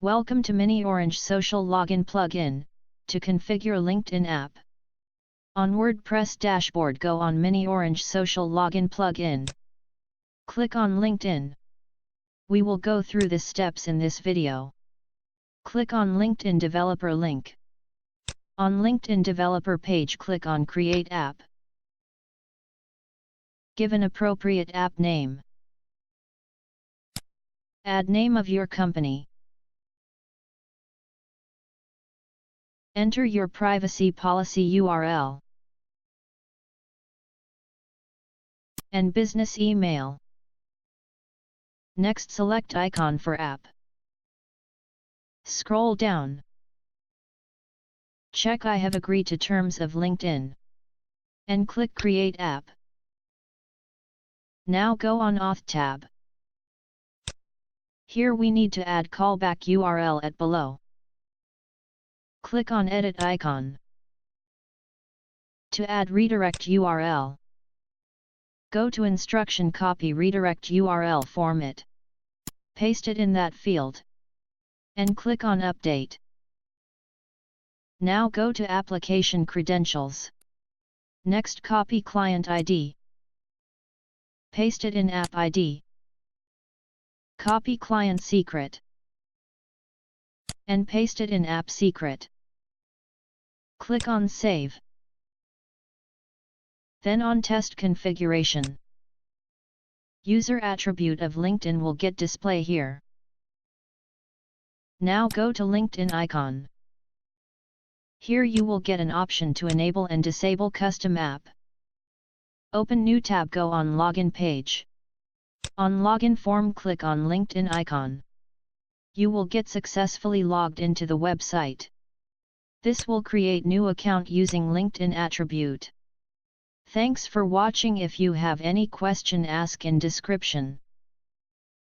Welcome to miniOrange Social Login Plugin, to configure LinkedIn app. On WordPress dashboard, go on miniOrange Social Login Plugin. Click on LinkedIn. We will go through the steps in this video. Click on LinkedIn Developer link. On LinkedIn Developer page, click on Create App. Give an appropriate app name. Add name of your company. Enter your privacy policy URL and business email. Next, select icon for app. Scroll down. Check I have agreed to terms of LinkedIn and click Create App. Now go on Auth tab. Here we need to add callback URL at below. Click on Edit icon. To add redirect URL, go to Instruction, copy redirect URL format. Paste it in that field. And click on Update. Now go to Application Credentials. Next, copy client ID. Paste it in App ID. Copy client secret. And paste it in App Secret. Click on Save. Then on Test Configuration. User attribute of LinkedIn will get display here. Now go to LinkedIn icon. Here you will get an option to enable and disable custom app. Open new tab, go on Login page. On Login form, click on LinkedIn icon. You will get successfully logged into the website. This will create new account using LinkedIn attribute. Thanks for watching. If you have any question, ask in description.